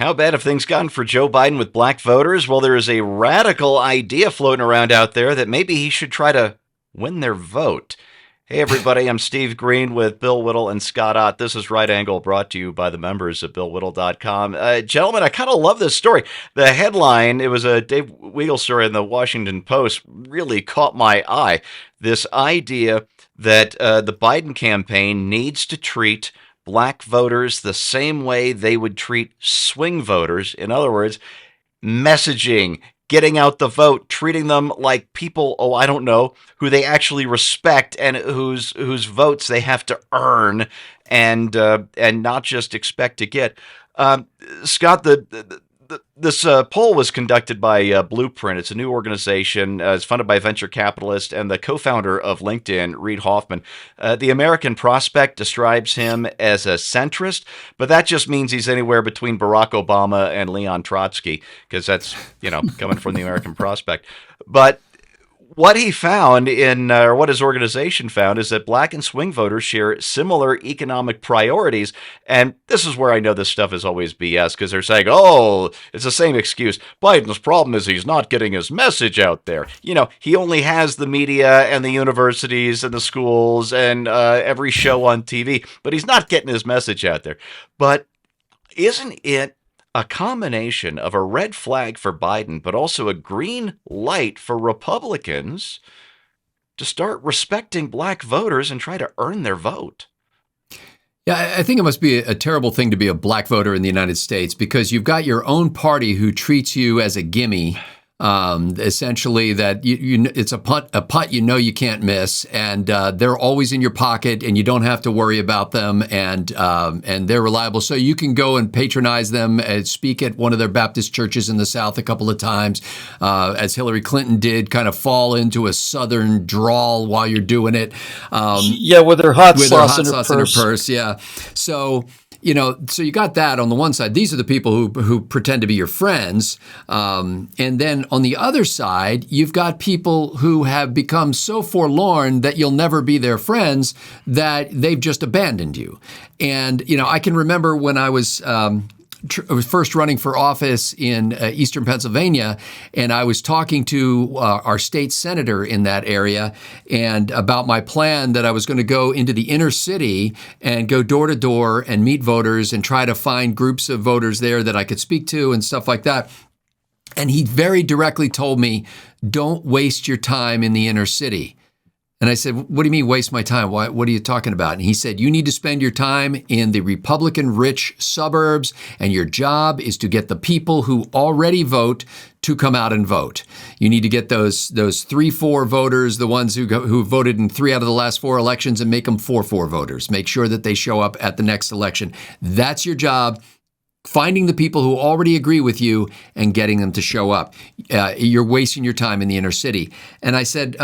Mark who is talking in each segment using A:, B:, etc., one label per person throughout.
A: How bad have things gotten for Joe Biden with black voters? Well, there is a radical idea floating around out there that maybe he should try to win their vote. Hey, everybody, I'm Steve Green with Bill Whittle and Scott Ott. This is Right Angle, brought to you by the members of BillWhittle.com. Gentlemen, I kind of love this story. The headline, it was a Dave Weigel story in the Washington Post, really caught my eye. This idea that the Biden campaign needs to treat black voters the same way they would treat swing voters. In other words, messaging, getting out the vote, treating them like people, I don't know, who they actually respect and whose votes they have to earn and not just expect to get. Scott, this poll was conducted by Blueprint. It's a new organization. It's funded by venture capitalists and the co-founder of LinkedIn, Reid Hoffman. The American Prospect describes him as a centrist, but that just means he's anywhere between Barack Obama and Leon Trotsky, because that's, coming from the American Prospect. But what he found or what his organization found is that black and swing voters share similar economic priorities. And this is where I know this stuff is always BS, because they're saying, it's the same excuse. Biden's problem is he's not getting his message out there. He only has the media and the universities and the schools and every show on TV, but he's not getting his message out there. But isn't it a combination of a red flag for Biden, but also a green light for Republicans to start respecting black voters and try to earn their vote?
B: Yeah, I think it must be a terrible thing to be a black voter in the United States, because you've got your own party who treats you as a gimme. Essentially, that it's a putt you can't miss, and they're always in your pocket, and you don't have to worry about them, and they're reliable. So you can go and patronize them, and speak at one of their Baptist churches in the South a couple of times, as Hillary Clinton did, kind of fall into a Southern drawl while you're doing it.
C: With her hot sauce in her purse.
B: Yeah, so. So you got that on the one side. These are the people who pretend to be your friends. And then on the other side, you've got people who have become so forlorn that you'll never be their friends, that they've just abandoned you. And, I can remember when I was first running for office in eastern Pennsylvania, and I was talking to our state senator in that area and about my plan that I was going to go into the inner city and go door to door and meet voters and try to find groups of voters there that I could speak to and stuff like that. And he very directly told me, don't waste your time in the inner city. And I said, what do you mean waste my time? What are you talking about? And he said, you need to spend your time in the Republican-rich suburbs, and your job is to get the people who already vote to come out and vote. You need to get those 3-4 voters, the ones who voted in 3 out of the last 4 elections, and make them 4-4 voters. Make sure that they show up at the next election. That's your job. Finding the people who already agree with you and getting them to show up. You're wasting your time in the inner city. And I said,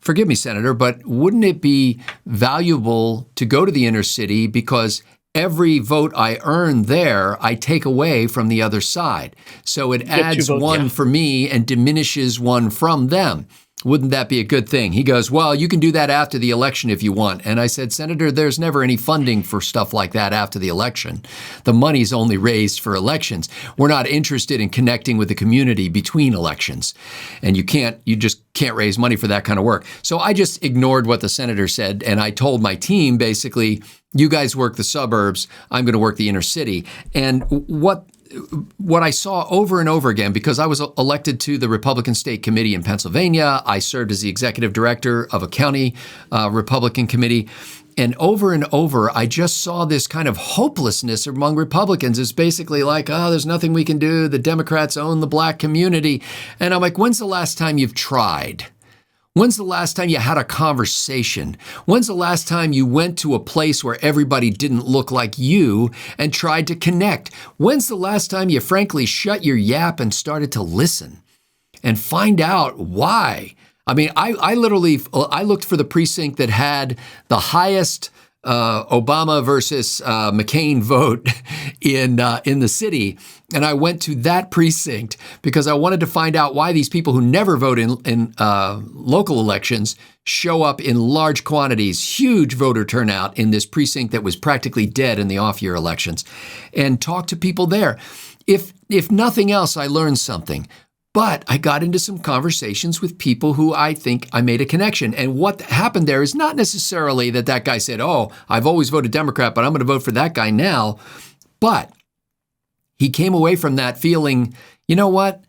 B: forgive me, Senator, but wouldn't it be valuable to go to the inner city, because every vote I earn there, I take away from the other side. So it adds one for me and diminishes one from them. Wouldn't that be a good thing? He goes, well, you can do that after the election if you want. And I said, Senator, there's never any funding for stuff like that after the election. The money's only raised for elections. We're not interested in connecting with the community between elections. And you just can't raise money for that kind of work. So I just ignored what the senator said. And I told my team, basically, you guys work the suburbs. I'm going to work the inner city. And what I saw over and over again, because I was elected to the Republican State Committee in Pennsylvania, I served as the executive director of a county Republican committee, and over, I just saw this kind of hopelessness among Republicans. It's basically like, there's nothing we can do. The Democrats own the black community. And I'm like, when's the last time you've tried? When's the last time you had a conversation? When's the last time you went to a place where everybody didn't look like you and tried to connect? When's the last time you frankly shut your yap and started to listen and find out why? I mean, I looked for the precinct that had the highest Obama versus McCain vote in the city, and I went to that precinct because I wanted to find out why these people who never vote in local elections show up in large quantities, huge voter turnout in this precinct that was practically dead in the off-year elections, and talk to people there. If nothing else, I learned something. But I got into some conversations with people who I think I made a connection. And what happened there is not necessarily that guy said, oh, I've always voted Democrat, but I'm going to vote for that guy now. But he came away from that feeling, you know what?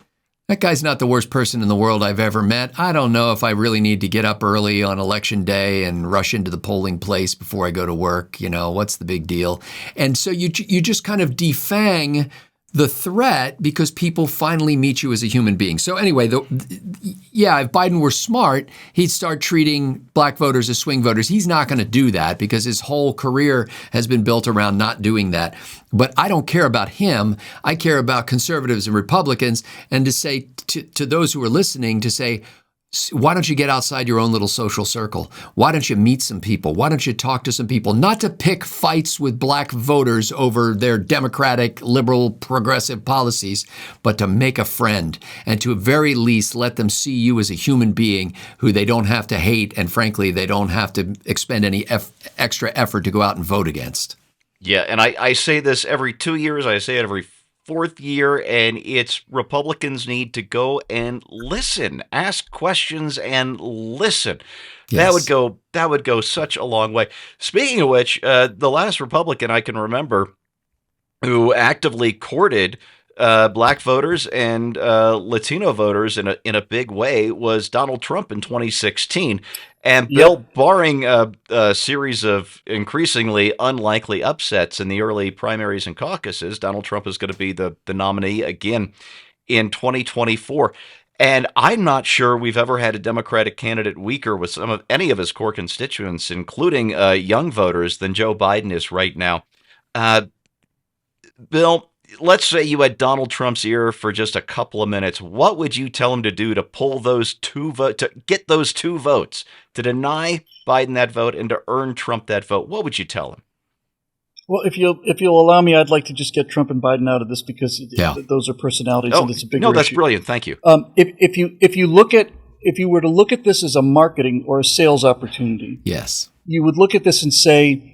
B: That guy's not the worst person in the world I've ever met. I don't know if I really need to get up early on election day and rush into the polling place before I go to work. You know, what's the big deal? And so you just kind of defang the threat because people finally meet you as a human being. So anyway, if Biden were smart, he'd start treating black voters as swing voters. He's not going to do that because his whole career has been built around not doing that. But I don't care about him. I care about conservatives and Republicans. And to say to those who are listening, to say, why don't you get outside your own little social circle? Why don't you meet some people? Why don't you talk to some people? Not to pick fights with black voters over their democratic, liberal, progressive policies, but to make a friend and to at very least let them see you as a human being who they don't have to hate and frankly, they don't have to expend any extra effort to go out and vote against.
A: Yeah, and I say this every 2 years. I say it every fourth year, and it's Republicans need to go and listen, ask questions and listen. Yes. That would go such a long way. Speaking of which, the last Republican I can remember who actively courted black voters and Latino voters in a big way was Donald Trump in 2016. And Bill, barring a series of increasingly unlikely upsets in the early primaries and caucuses, Donald Trump is going to be the nominee again in 2024. And I'm not sure we've ever had a Democratic candidate weaker with any of his core constituents, including young voters, than Joe Biden is right now. Bill, let's say you had Donald Trump's ear for just a couple of minutes. What would you tell him to do to pull those two votes, to get those two votes, to deny Biden that vote and to earn Trump that vote? What would you tell him?
C: Well, if you'll allow me, I'd like to just get Trump and Biden out of this because those are personalities and it's a bigger issue.
A: No, that's brilliant. Thank you.
C: If you were to look at this as a marketing or a sales opportunity,
B: yes,
C: you would look at this and say,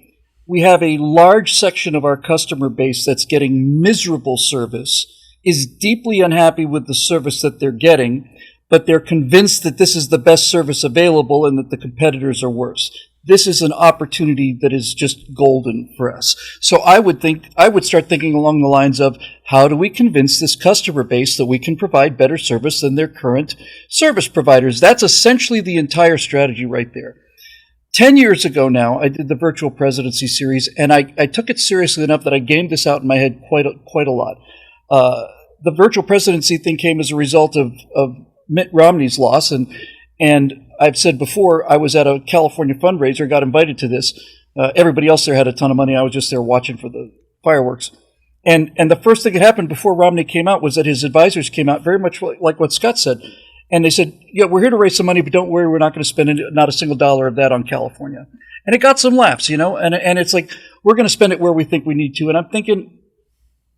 C: we have a large section of our customer base that's getting miserable service, is deeply unhappy with the service that they're getting, but they're convinced that this is the best service available and that the competitors are worse. This is an opportunity that is just golden for us. So I would start thinking along the lines of, how do we convince this customer base that we can provide better service than their current service providers? That's essentially the entire strategy right there. 10 years ago now, I did the virtual presidency series, and I took it seriously enough that I gamed this out in my head quite a lot. The virtual presidency thing came as a result of Mitt Romney's loss, and I've said before, I was at a California fundraiser, got invited to this. Everybody else there had a ton of money. I was just there watching for the fireworks. And the first thing that happened before Romney came out was that his advisors came out, very much like what Scott said. And they said, yeah, we're here to raise some money, but don't worry, we're not going to spend not a single dollar of that on California. And it got some laughs, and it's like, we're going to spend it where we think we need to. And I'm thinking,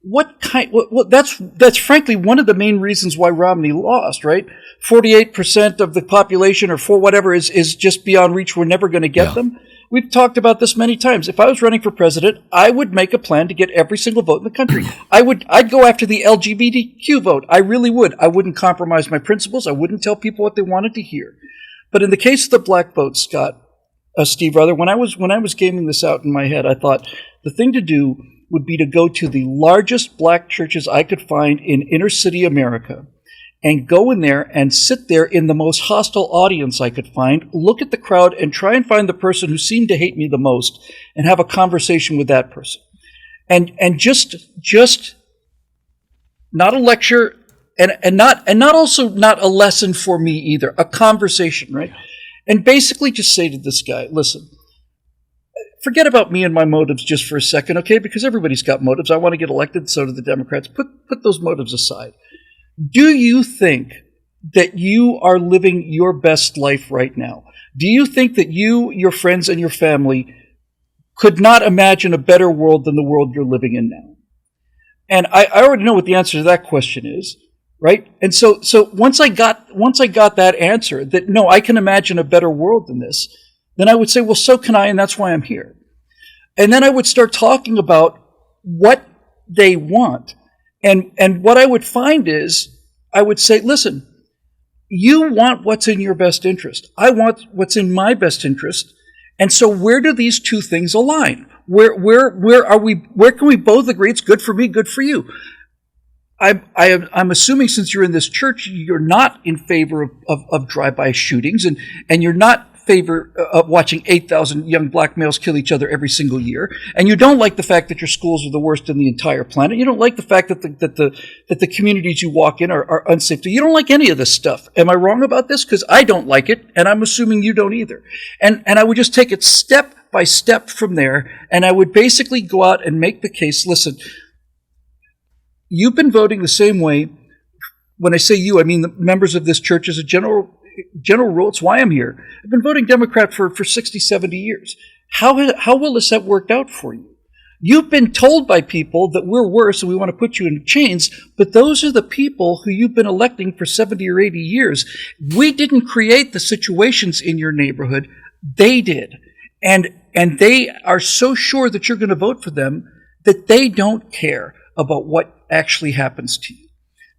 C: that's frankly one of the main reasons why Romney lost, right? 48% of the population or for whatever is just beyond reach. We're never going to get them. We've talked about this many times. If I was running for president, I would make a plan to get every single vote in the country. I'd go after the LGBTQ vote. I really would. I wouldn't compromise my principles. I wouldn't tell people what they wanted to hear. But in the case of the black vote, Steve, rather, when I was gaming this out in my head, I thought the thing to do would be to go to the largest black churches I could find in inner city America and go in there and sit there in the most hostile audience I could find, look at the crowd and try and find the person who seemed to hate me the most and have a conversation with that person. And just not a lecture and not a lesson for me either, a conversation, right? And basically just say to this guy, listen, forget about me and my motives just for a second, okay? Because everybody's got motives. I want to get elected, so do the Democrats. Put those motives aside. Do you think that you are living your best life right now? Do you think that you, your friends, and your family could not imagine a better world than the world you're living in now. And I already know what the answer to that question is, right? And so once I got that answer, that no, I can imagine a better world than this, then I would say, well, so can I, and that's why I'm here. And then I would start talking about what they want. And what I would find is, I would say, listen, you want what's in your best interest. I want what's in my best interest. And so where do these two things align? Where can we both agree it's good for me, good for you? I'm assuming since you're in this church, you're not in favor of drive-by shootings, and you're not in favor of watching 8,000 young black males kill each other every single year, and you don't like the fact that your schools are the worst in the entire planet. You don't like the fact that the communities you walk in are unsafe. You don't like any of this stuff. Am I wrong about this? Because I don't like it, and I'm assuming you don't either. And I would just take it step by step from there, and I would basically go out and make the case, listen, you've been voting the same way. When I say you, I mean the members of this church as a general rule. It's why I'm here. I've been voting Democrat for 60, 70 years. How well has that worked out for you? You've been told by people that we're worse and we want to put you in chains, but those are the people who you've been electing for 70 or 80 years. We didn't create the situations in your neighborhood. They did. And they are so sure that you're going to vote for them that they don't care about what actually happens to you.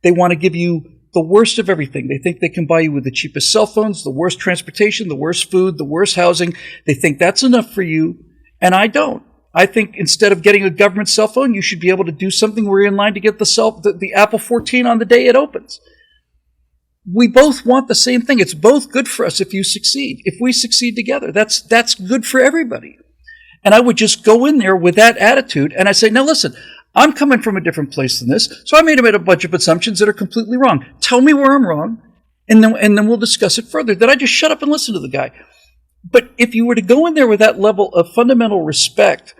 C: They want to give you the worst of everything. They think they can buy you with the cheapest cell phones, the worst transportation, the worst food, the worst housing. They think that's enough for you, and I don't. I think instead of getting a government cell phone, you should be able to do something where you're in line to get the Apple 14 on the day it opens. We both want the same thing. It's both good for us if you succeed. If we succeed together, that's good for everybody. And I would just go in there with that attitude, and I say, now listen, I'm coming from a different place than this, so I made a bunch of assumptions that are completely wrong. Tell me where I'm wrong, and then we'll discuss it further. Then I just shut up and listen to the guy. But if you were to go in there with that level of fundamental respect,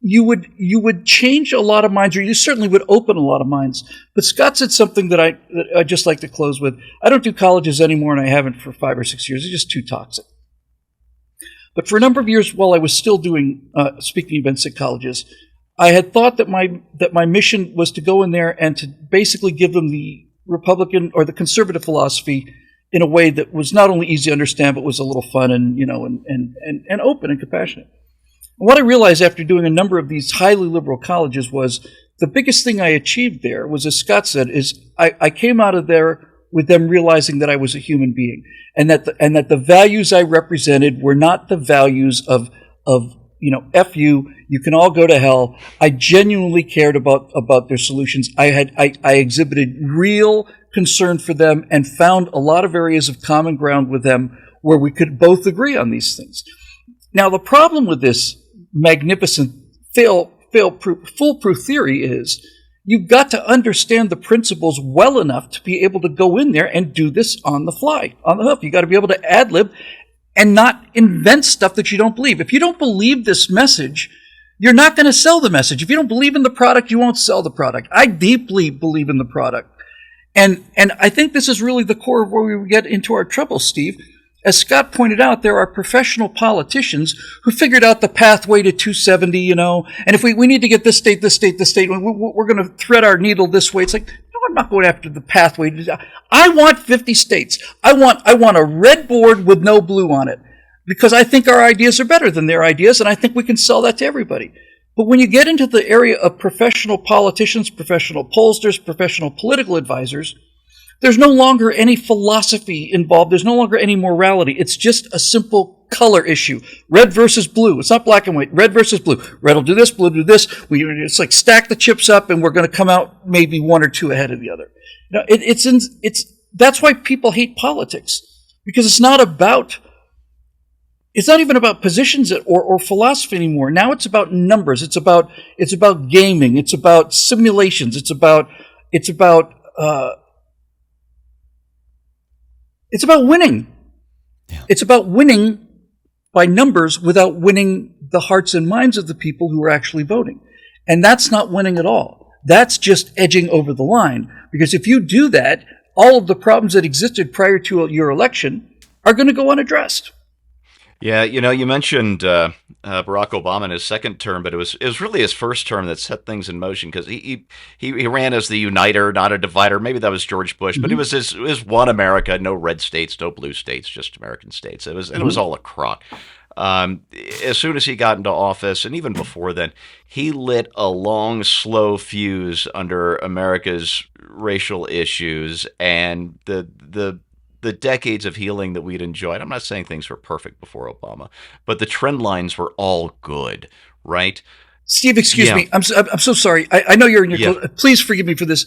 C: you would change a lot of minds, or you certainly would open a lot of minds. But Scott said something that I just like to close with. I don't do colleges anymore, and I haven't for 5 or 6 years. It's just too toxic. But for a number of years, while I was still doing speaking events at colleges, I had thought that my mission was to go in there and to basically give them the Republican or the conservative philosophy in a way that was not only easy to understand, but was a little fun and and open and compassionate. And what I realized after doing a number of these highly liberal colleges was the biggest thing I achieved there was, as Scott said, is I came out of there with them realizing that I was a human being, and that the values I represented were not the values of F you, you can all go to hell. I genuinely cared about their solutions. I exhibited real concern for them and found a lot of areas of common ground with them where we could both agree on these things. Now, the problem with this magnificent foolproof theory is you've got to understand the principles well enough to be able to go in there and do this on the fly, on the hoof. You got to be able to ad-lib and not invent stuff that you don't believe. If you don't believe this message, you're not going to sell the message. If you don't believe in the product, you won't sell the product. I deeply believe in the product. And I think this is really the core of where we get into our trouble, Steve. As Scott pointed out, there are professional politicians who figured out the pathway to 270, and if we need to get this state, we're going to thread our needle this way. It's like, no, I'm not going after the pathway. I want 50 states. I want a red board with no blue on it, because I think our ideas are better than their ideas, and I think we can sell that to everybody. But when you get into the area of professional politicians, professional pollsters, professional political advisors, there's no longer any philosophy involved. There's no longer any morality. It's just a simple color issue. Red versus blue. It's not black and white. Red versus blue. Red will do this, blue will do this. It's like stack the chips up and we're going to come out maybe one or two ahead of the other. That's why people hate politics, because it's not even about positions or philosophy anymore. Now it's about numbers. It's about gaming. It's about simulations. It's about winning.
B: Yeah.
C: It's about winning by numbers without winning the hearts and minds of the people who are actually voting. And that's not winning at all. That's just edging over the line. Because if you do that, all of the problems that existed prior to your election are going to go unaddressed.
A: Yeah, you mentioned Barack Obama in his second term, but it was really his first term that set things in motion because he ran as the uniter, not a divider. Maybe that was George Bush, but it
C: Hmm.
A: was his one America, no red states, no blue states, just American states. It was
C: Hmm.
A: all a crock. Um, as soon as he got into office, and even before then, he lit a long, slow fuse under America's racial issues and the decades of healing that we'd enjoyed. I'm not saying things were perfect before Obama, but the trend lines were all good, right?
C: Steve, excuse
A: Yeah,
C: me. I'm so sorry. I know you're in your
A: yeah,
C: please forgive me for this,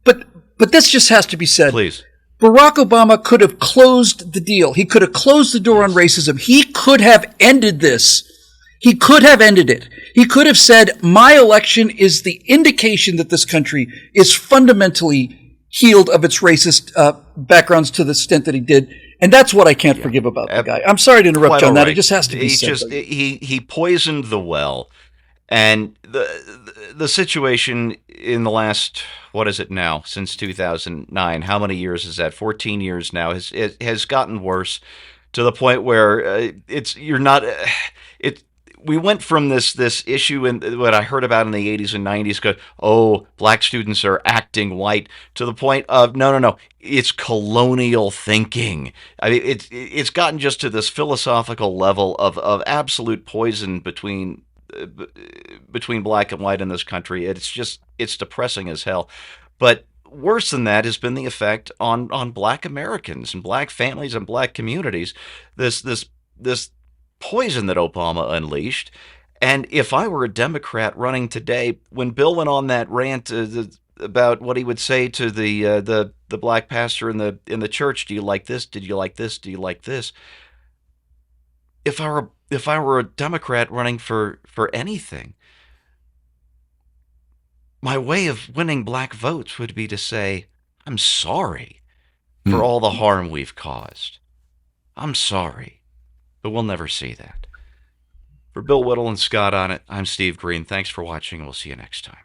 C: but this just has to be said.
A: please.
C: Barack Obama could have closed the deal. He could have closed the door on
A: Yes.
C: racism. He could have ended this. He could have ended it. He could have said, my election is the indication that this country is fundamentally healed of its racist backgrounds to the extent that he did. And that's what I can't
A: Yeah.
C: forgive about the guy. I'm sorry to interrupt
A: Quite
C: you
A: all
C: on that. It
A: right.
C: just has to be
A: He
C: said.
A: just he poisoned the well. And the situation in the last, what is it now, since 2009? How many years is that? 14 years now. It has gotten worse to the point where it's you're not it. We went from this issue in what I heard about in the 80s and 90s. Go, oh, black students are acting white, to the point of no, it's colonial thinking. I mean, it's gotten just to this philosophical level of absolute poison between black and white in this country. It's depressing as hell. But worse than that has been the effect on black Americans and black families and black communities. This poison that Obama unleashed. And if I were a Democrat running today, when Bill went on that rant about what he would say to the black pastor in the church, do you like this? Did you like this? Do you like this? If I were a Democrat running for anything, my way of winning black votes would be to say, I'm sorry for
B: Hmm.
A: all the harm we've caused. I'm sorry, but we'll never see that. For Bill Whittle and Scott on it, I'm Steve Green. Thanks for watching. We'll see you next time.